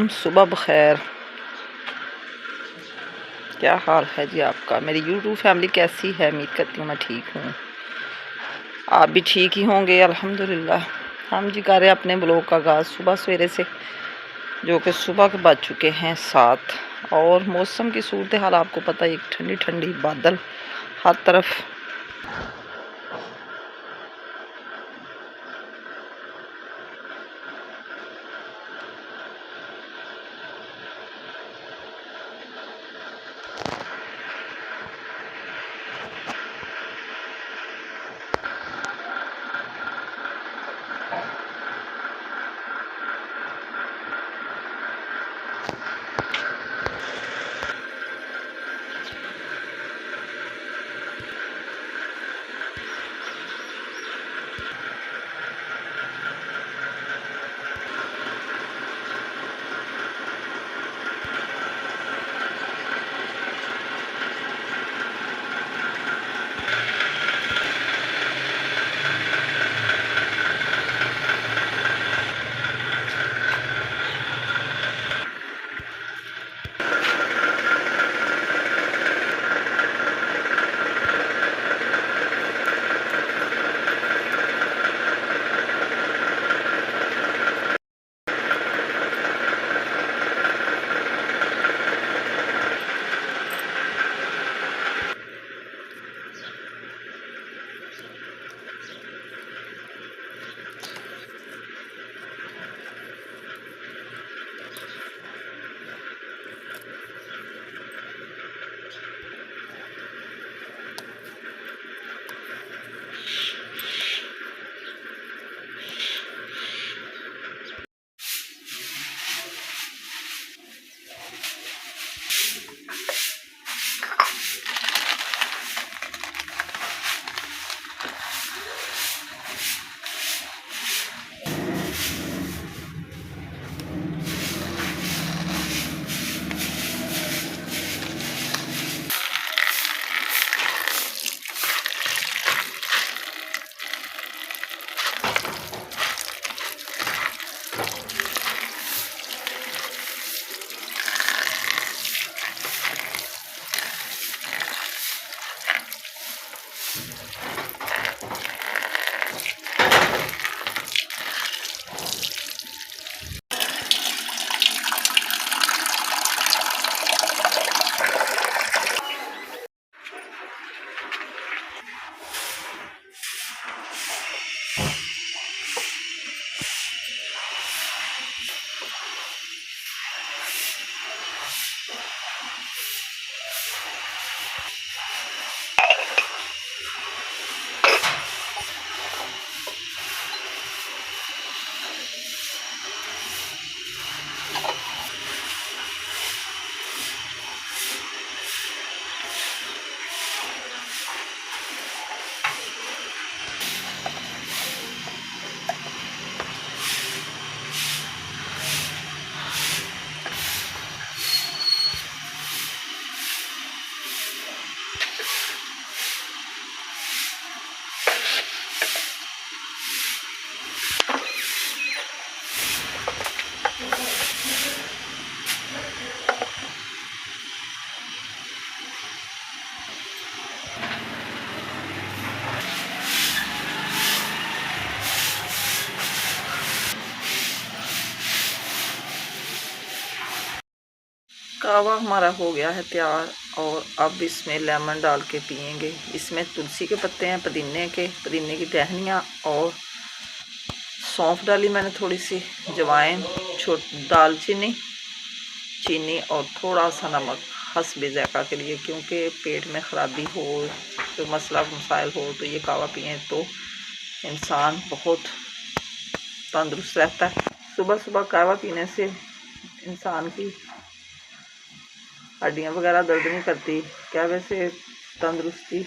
सुबह बखैर। क्या हाल है जी आपका? मेरी यूट्यूब फैमिली कैसी है? उम्मीद करती हूँ मैं ठीक हूँ, आप भी ठीक ही होंगे अल्हम्दुलिल्लाह। हम जी कर रहे हैं अपने ब्लॉग का आगाज़ सुबह सवेरे से, जो कि सुबह के बज चुके हैं 7। और मौसम की सूरत हाल आपको पता है, एक ठंडी ठंडी बादल हर तरफ। कावा हमारा हो गया है तैयार, और अब इसमें लेमन डाल के पियेंगे। इसमें तुलसी के पत्ते हैं, पुदीने की टहनियाँ, और सौंफ डाली मैंने, थोड़ी सी जवाइन, दालचीनी, चीनी और थोड़ा सा नमक हस्बे ज़ायक़ा के लिए, क्योंकि पेट में ख़राबी हो, तो मसला मसाइल हो, तो ये कावा पिए तो इंसान बहुत तंदुरुस्त रहता है। सुबह सुबह कावा पीने से इंसान की हड्डियाँ वगैरह दर्द नहीं करती, क्या वैसे तंदुरुस्ती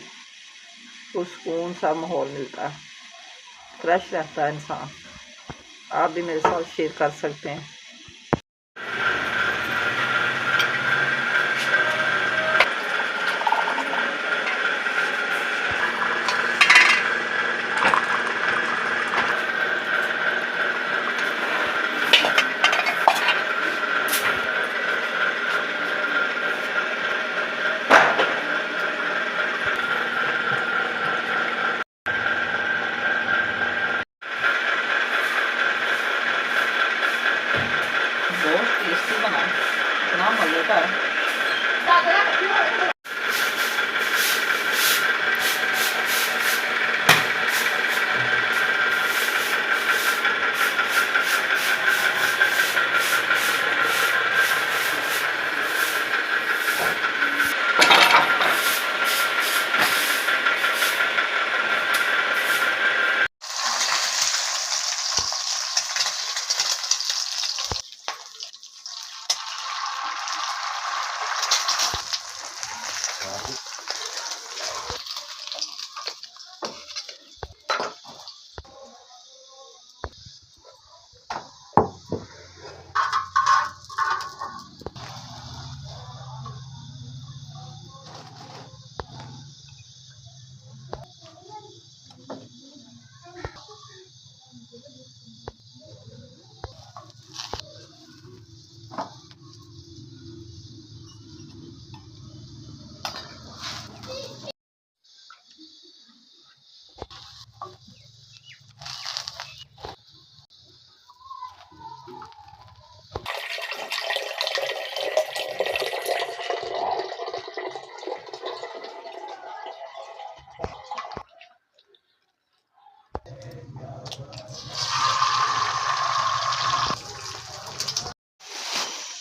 सुकून सा माहौल मिलता है, फ्रेश रहता है इंसान। आप भी मेरे साथ शेयर कर सकते हैं। बहुत टेस्टी बना, इतना मज़ेदार।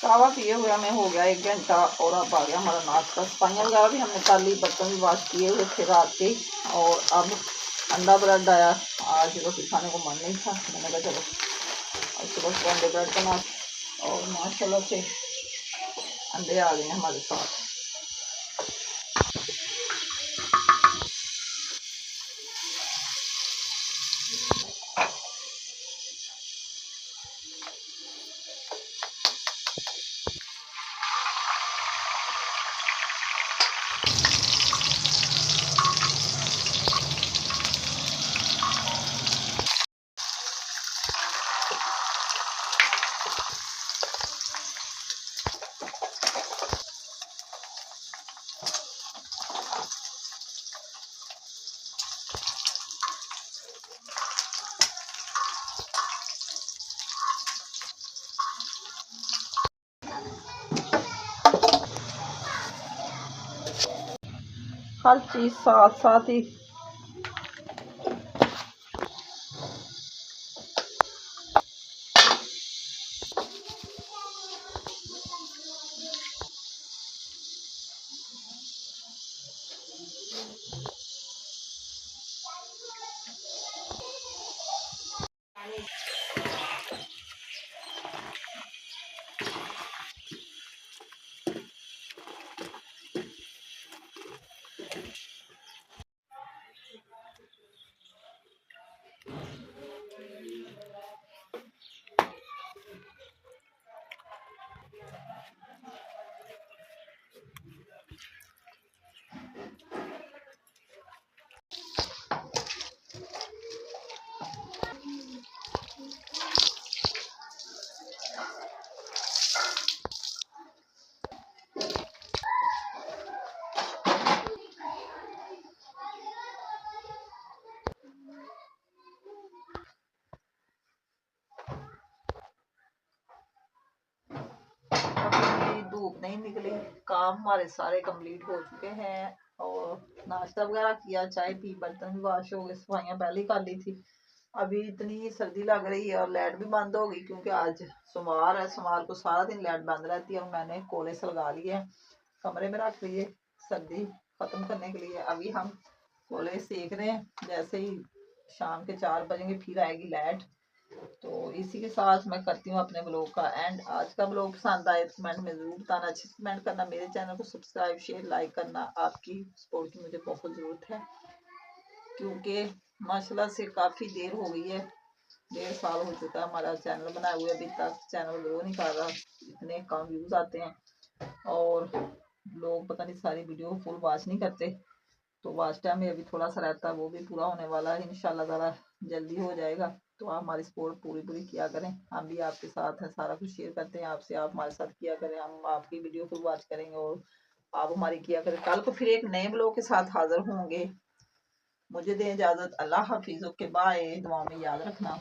कावा पिए हुए हमें हो गया 1 घंटा और अब आ गया हमारा नाश्ता। सफाइयाँ वगैरह भी हमने कर ली, बर्तन भी वॉश किए हुए थे रात के। और अब अंडा ब्रेड आया, आज रोटी खाने को मन नहीं था, मैंने कहा चलो आज सुबह सुबह अंडे ब्रेड बना। और माशाल्लाह से अंडे आ गए हैं हमारे साथ। हर चीज़ साथ साथ ही धूप नहीं निकली, काम हमारे सारे कंप्लीट हो चुके हैं। और नाश्ता वगैरह किया, चाय पी, बर्तन भी वॉश हो गए, सफाइयाँ पहले ही कर ली थी। अभी इतनी सर्दी लग रही है और लाइट भी बंद हो गई क्योंकि आज सोमवार है। सोमवार को सारा दिन लाइट बंद रहती है और मैंने कोले से लगा लिए हैं, कमरे में रख लिए सर्दी ख़त्म करने के लिए। अभी हम कोले सेक रहे हैं, जैसे ही शाम के 4 बजेंगे फिर आएगी लाइट। तो इसी के साथ मैं करती हूँ अपने ब्लॉग का एंड। आज का ब्लॉग पसंद आए तो कमेंट में ज़रूर बताना, अच्छे से कमेंट करना, मेरे चैनल को सब्सक्राइब शेयर लाइक करना। आपकी सपोर्ट की मुझे बहुत ज़रूरत है क्योंकि माशाल्लाह से काफ़ी देर हो गई है, 1.5 साल हो चुका है हमारा चैनल बनाए हुए, अभी तक चैनल ग्रो नहीं कर रहा। इतने कम व्यूज़ आते हैं और लोग पता नहीं सारी वीडियो फुल वॉच नहीं करते। तो वॉच टाइम में अभी थोड़ा सा रहता है, वो भी पूरा होने वाला है इंशाल्लाह ज़रा जल्दी हो जाएगा। तो आप हमारी सपोर्ट पूरी पूरी किया करें, हम भी आपके साथ हैं, सारा कुछ शेयर करते हैं आपसे, आप हमारे साथ किया करें, हम आपकी वीडियो फुल वॉच करेंगे और आप हमारी किया करें। कल को फिर एक नए ब्लॉग के साथ हाजिर होंगे। मुझे दें इजाज़त, अल्लाह हाफिज़, ओके बाय, दुआ में याद रखना।